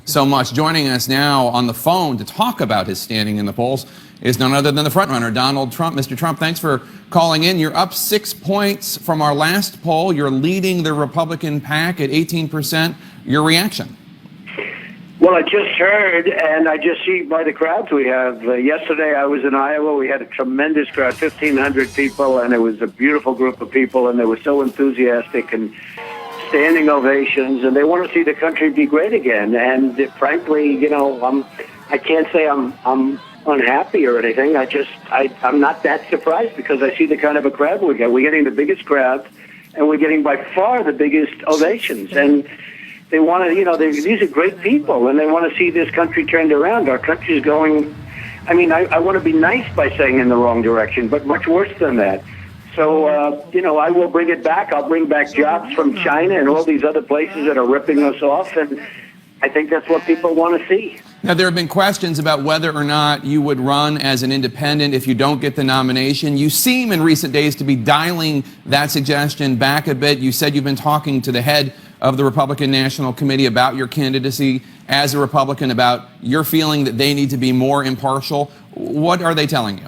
so much. Joining us now on the phone to talk about his standing in the polls is none other than the frontrunner, Donald Trump. Mr. Trump, thanks for calling in. You're up 6 points from our last poll. You're leading the Republican pack at 18%. Your reaction? Well, I just heard, and I just see by the crowds we have. Yesterday I was in Iowa. We had a tremendous crowd, 1,500 people, and it was a beautiful group of people, and they were so enthusiastic and standing ovations, and they want to see the country be great again. And frankly, you know, I can't say I'm unhappy or anything. I'm not that surprised because I see the kind of a crowd we get. We're getting the biggest crowds, and we're getting by far the biggest ovations. And they want to, you know, these are great people, and they want to see this country turned around. Our country's going, I mean, I want to be nice by saying in the wrong direction, but much worse than that. So, you know, I will bring it back. I'll bring back jobs from China and all these other places that are ripping us off, and I think that's what people want to see. Now, there have been questions about whether or not you would run as an independent if you don't get the nomination. You seem in recent days to be dialing that suggestion back a bit. You said you've been talking to the head of the Republican National Committee about your candidacy as a Republican, about your feeling that they need to be more impartial. What are they telling you?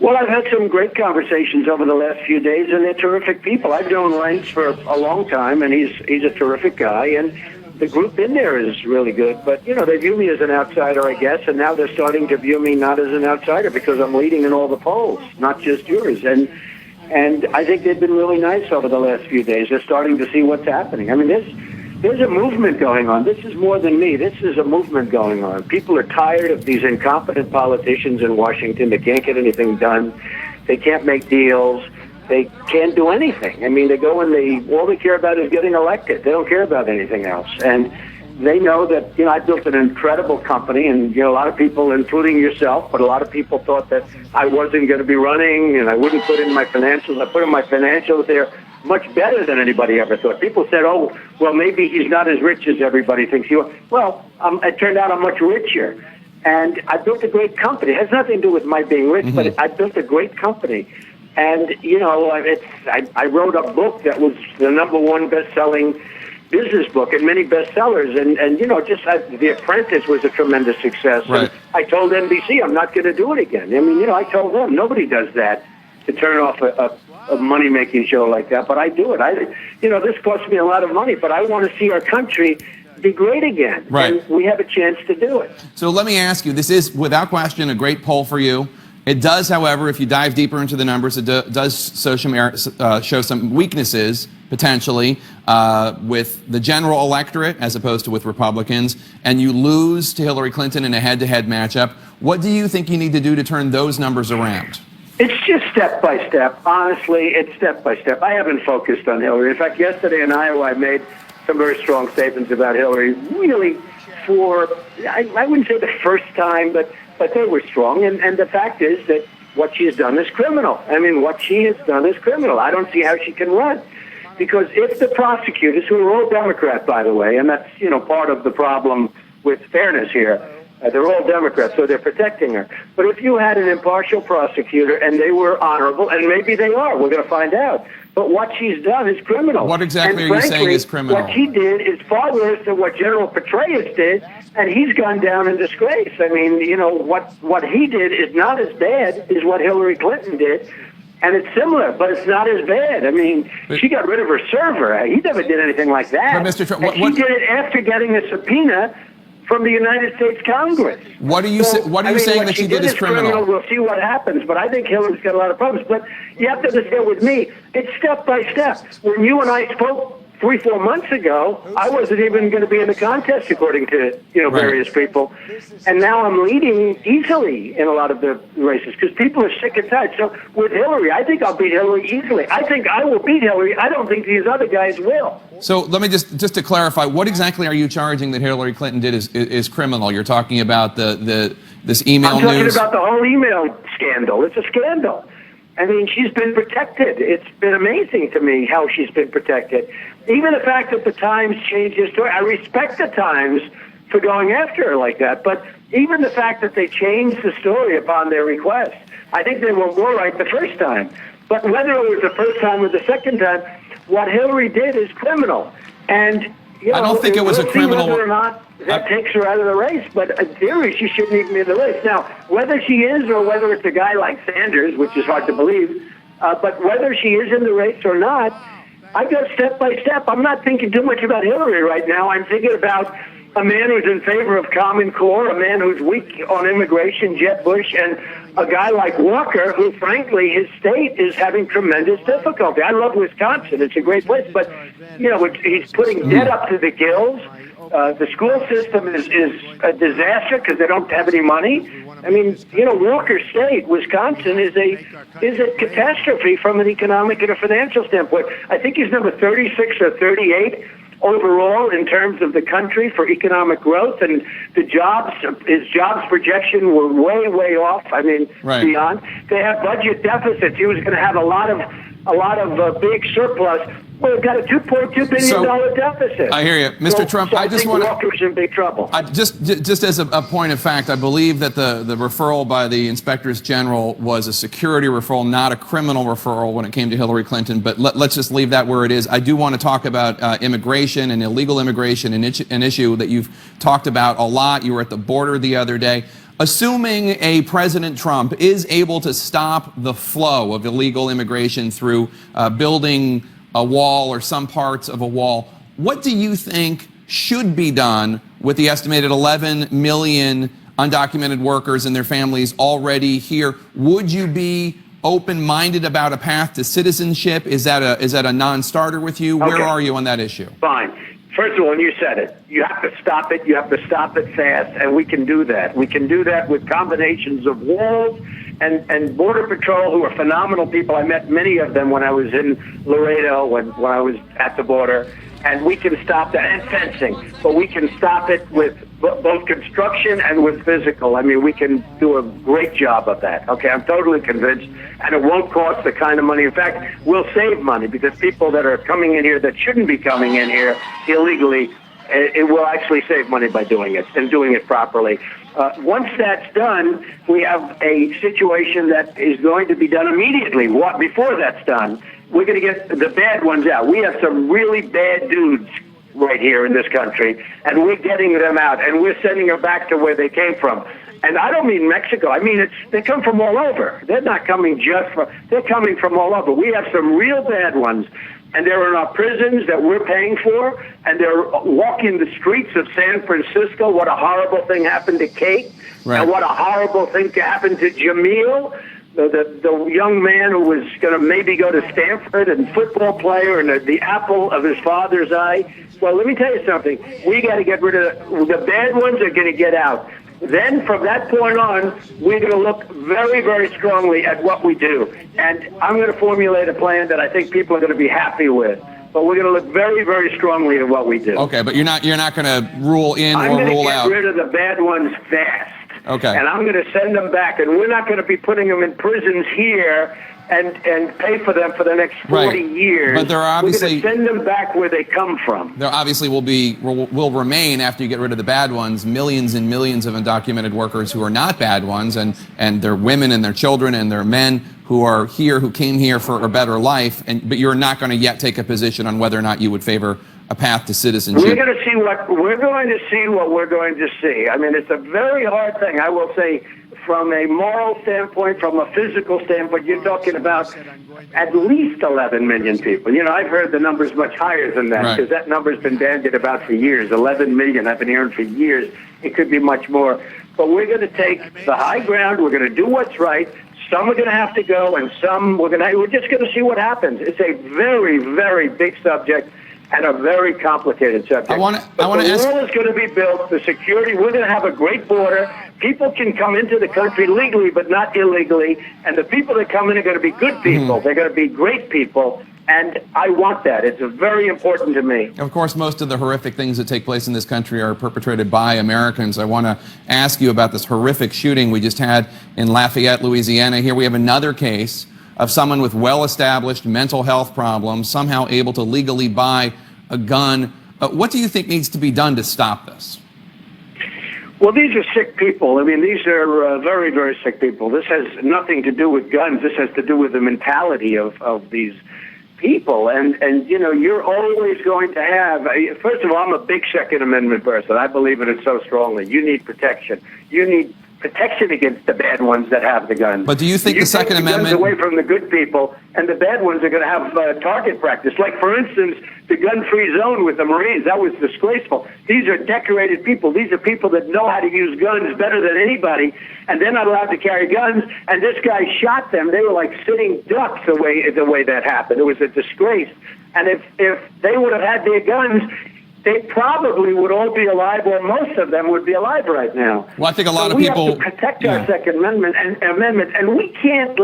Well, I've had some great conversations over the last few days, and they're terrific people. I've known Reince for a long time, and he's a terrific guy, and the group in there is really good. But, you know, they view me as an outsider, I guess, and now they're starting to view me not as an outsider because I'm leading in all the polls, not just yours. And I think they've been really nice over the last few days. They're starting to see what's happening. I mean, there's a movement going on. This is more than me. This is a movement going on. People are tired of these incompetent politicians in Washington that can't get anything done. They can't make deals. They can't do anything. I mean, they go and all they care about is getting elected. They don't care about anything else. And they know that, you know, I built an incredible company, and, you know, a lot of people, including yourself, but a lot of people thought that I wasn't going to be running and I wouldn't put in my financials. I put in my financials there much better than anybody ever thought. People said, oh, well, maybe he's not as rich as everybody thinks he was. Well, it turned out I'm much richer. And I built a great company. It has nothing to do with my being rich, but I built a great company. And, you know, I wrote a book that was the #1 best-selling business book and many bestsellers. And you know, The Apprentice was a tremendous success. Right. And I told NBC I'm not going to do it again. I mean, you know, I told them nobody does that, to turn off a money-making show like that. But I do it. You know, this costs me a lot of money, but I want to see our country be great again. Right. And we have a chance to do it. So let me ask you, this is without question a great poll for you. It does, however, if you dive deeper into the numbers, it does show some weaknesses, potentially, with the general electorate as opposed to with Republicans, and you lose to Hillary Clinton in a head-to-head matchup. What do you think you need to do to turn those numbers around? It's just step by step. Honestly, it's step by step. I haven't focused on Hillary. In fact, yesterday in Iowa, I made some very strong statements about Hillary, really for, I wouldn't say the first time, but they were strong. And the fact is that what she has done is criminal. I mean, what she has done is criminal. I don't see how she can run. Because if the prosecutors, who are all Democrat, by the way, and that's, you know, part of the problem with fairness here, they're all Democrats, so they're protecting her. But if you had an impartial prosecutor and they were honorable, and maybe they are, we're going to find out. But what she's done is criminal. What exactly and are you saying is criminal? What she did is far worse than what General Petraeus did, and he's gone down in disgrace. I mean, you know, what he did is not as bad as what Hillary Clinton did. And it's similar, but it's not as bad. I mean, she got rid of her server. He never did anything like that. But Mr. Trump, she did it after getting a subpoena from the United States Congress. What are you saying that she did is criminal? We'll see what happens, but I think Hillary's got a lot of problems. But you have to understand with me, it's step by step. When you and I spoke 3-4 months ago, I wasn't even going to be in the contest, according to, you know, various people. And now I'm leading easily in a lot of the races because people are sick and tired. So with Hillary, I think I'll beat Hillary easily. I think I will beat Hillary. I don't think these other guys will. So let me just to clarify, what exactly are you charging that Hillary Clinton did is criminal? You're talking about this email news? I'm talking about the whole email scandal. It's a scandal. I mean, she's been protected. It's been amazing to me how she's been protected. Even the fact that the Times changed their story, I respect the Times for going after her like that, but even the fact that they changed the story upon their request, I think they were more right the first time. But whether it was the first time or the second time, what Hillary did is criminal. And You know, I don't think it was a we'll see criminal. whether or not that takes her out of the race, but in theory, she shouldn't even be in the race. Now, whether she is or whether it's a guy like Sanders, which is hard to believe, but whether she is in the race or not, I go step by step. I'm not thinking too much about Hillary right now. I'm thinking about a man who's in favor of Common Core, a man who's weak on immigration, Jeb Bush, and a guy like Walker, who, frankly, his state is having tremendous difficulty. I love Wisconsin. It's a great place. But, you know, he's putting debt up to the gills. The school system is a disaster because they don't have any money. I mean, you know, Walker State, Wisconsin, is a catastrophe from an economic and a financial standpoint. I think he's number 36 or 38 overall in terms of the country for economic growth, and his jobs projection were way off. I mean, beyond. They have budget deficits. He was going to have a lot of big surplus. Well, we've got a $2.2 billion deficit. I hear you, Mr. Trump. So I just want to. Walker's in big trouble. Just as a point of fact, I believe that the referral by the inspectors general was a security referral, not a criminal referral when it came to Hillary Clinton. But let's just leave that where it is. I do want to talk about immigration and illegal immigration, an issue that you've talked about a lot. You were at the border the other day. Assuming a President Trump is able to stop the flow of illegal immigration through building a wall or some parts of a wall, what do you think should be done with the estimated 11 million undocumented workers and their families already here? Would you be open-minded about a path to citizenship? Is that a non-starter with you? Okay. Where are you on that issue? Fine. First of all, you said it. You have to stop it. You have to stop it fast, and we can do that. We can do that with combinations of walls and Border Patrol, who are phenomenal people. I met many of them when I was in Laredo, when I was at the border. And we can stop that, and fencing. But we can stop it with both construction and with physical. I mean, we can do a great job of that. Okay, I'm totally convinced. And it won't cost the kind of money. In fact, we'll save money because people that are coming in here that shouldn't be coming in here illegally, it will actually save money by doing it and doing it properly. Once that's done, we have a situation that is going to be done immediately. Before that's done, we're going to get the bad ones out. We have some really bad dudes right here in this country, and we're getting them out, and we're sending them back to where they came from. And I don't mean Mexico. I mean, they come from all over. They're not coming they're coming from all over. We have some real bad ones, and they're in our prisons that we're paying for, and they're walking the streets of San Francisco. What a horrible thing happened to Kate, and what a horrible thing happened to Jamil, the young man who was going to maybe go to Stanford and football player and the apple of his father's eye. Well, let me tell you something. We got to get rid of the bad ones are going to get out. Then from that point on, we're going to look very, very strongly at what we do. And I'm going to formulate a plan that I think people are going to be happy with. But we're going to look very, very strongly at what we do. Okay, but you're not going to rule in or rule out. I'm going to get rid of the bad ones fast. Okay. And I'm going to send them back. And we're not going to be putting them in prisons here and pay for them for the next 40 years. But there are obviously, we're going to send them back where they come from. There obviously will remain, after you get rid of the bad ones, millions and millions of undocumented workers who are not bad ones, and their women and their children and their men who are here, who came here for a better life. But you're not going to yet take a position on whether or not you would favor a path to citizenship. We're going to see what we're going to see. I mean, it's a very hard thing. I will say, from a moral standpoint, from a physical standpoint, you're talking about at least 11 million people. You know, I've heard the numbers much higher than that, because that number's been bandied about for years. 11 million, I've been hearing for years. It could be much more. But we're going to take the high ground. We're going to do what's right. Some are going to have to go, and some we're just going to see what happens. It's a very, very big subject and a very complicated subject. The wall is going to be built. The security, we're going to have a great border. People can come into the country legally, but not illegally. And the people that come in are going to be good people. They're going to be great people. And I want that. It's very important to me. Of course, most of the horrific things that take place in this country are perpetrated by Americans. I want to ask you about this horrific shooting we just had in Lafayette, Louisiana. Here we have another case of someone with well-established mental health problems somehow able to legally buy a gun. What do you think needs to be done to stop this? Well, these are sick people. I mean, these are very, very sick people. This has nothing to do with guns. This has to do with the mentality of these people, and you're always going to have. First of all, I'm a big Second Amendment person. I believe in it so strongly. You need protection. You need protection against the bad ones that have the guns. But do you think the Second Amendment guns away from the good people, and the bad ones are going to have target practice? Like, for instance, the gun-free zone with the Marines. That was disgraceful. These are decorated people. These are people that know how to use guns better than anybody, and they're not allowed to carry guns. And this guy shot them. They were like sitting ducks the way that happened. It was a disgrace. And if they would have had their guns, they probably would all be alive, or most of them would be alive right now. Well, I think a lot of we people have to protect our Second Amendment, and we can't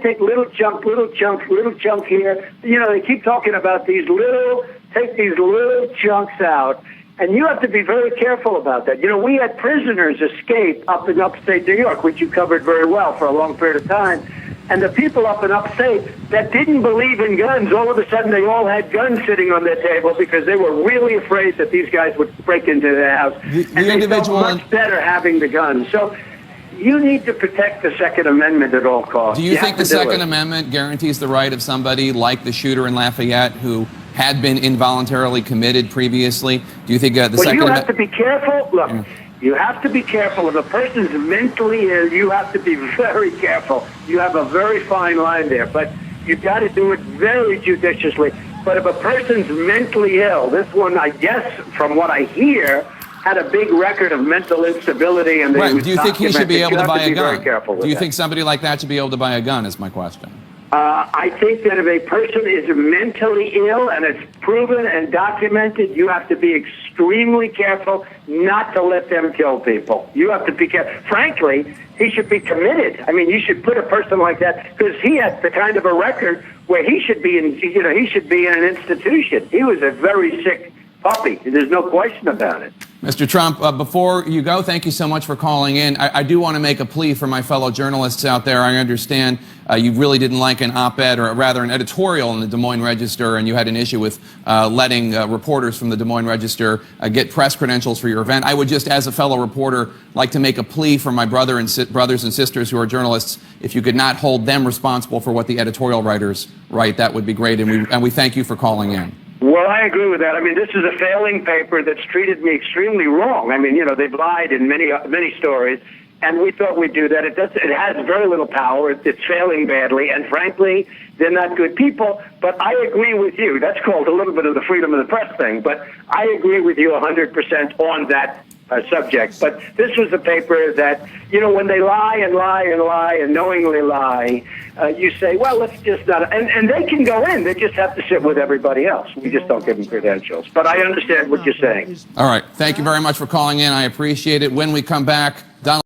take little chunk here. They keep talking about take these little chunks out, and you have to be very careful about that. We had prisoners escape up in upstate New York, which you covered very well for a long period of time. And the people up in upstate that didn't believe in guns, all of a sudden they all had guns sitting on their table because they were really afraid that these guys would break into their house. The they individual felt much better having the guns. So you need to protect the Second Amendment at all costs. Do you think the Second Amendment guarantees the right of somebody like the shooter in Lafayette who had been involuntarily committed previously? Do you think the Second Amendment... You have to be careful. Look, you have to be careful. If a person's mentally ill, you have to be very careful. You have a very fine line there, but you've got to do it very judiciously. But if a person's mentally ill, this one, I guess, from what I hear, had a big record of mental instability. And right. Do you think he should be able to buy a gun? Do you that. think somebody like that should be able to buy a gun, is my question. I think that if a person is mentally ill and it's proven and documented, you have to be extremely careful not to let them kill people. You have to be careful. Frankly, he should be committed. I mean, you should put a person like that, because he has the kind of a record where he should be in an institution. He was a very sick puppy. There's no question about it. Mr. Trump, before you go, thank you so much for calling in. I do want to make a plea for my fellow journalists out there. I understand you really didn't like an op-ed, or rather an editorial in the Des Moines Register, and you had an issue with letting reporters from the Des Moines Register get press credentials for your event. I would just, as a fellow reporter, like to make a plea for my brothers and sisters who are journalists. If you could not hold them responsible for what the editorial writers write, that would be great. And we thank you for calling in. Well, I agree with that. I mean, this is a failing paper that's treated me extremely wrong. I mean, they've lied in many stories, and we thought we'd do that. It has very little power. It's failing badly, and frankly, they're not good people. But I agree with you. That's called a little bit of the freedom of the press thing. But I agree with you 100% on that subject. But this was a paper that, when they lie and lie and lie and knowingly lie, you say, well, let's just not. And they can go in. They just have to sit with everybody else. We just don't give them credentials. But I understand what you're saying. All right. Thank you very much for calling in. I appreciate it. When we come back,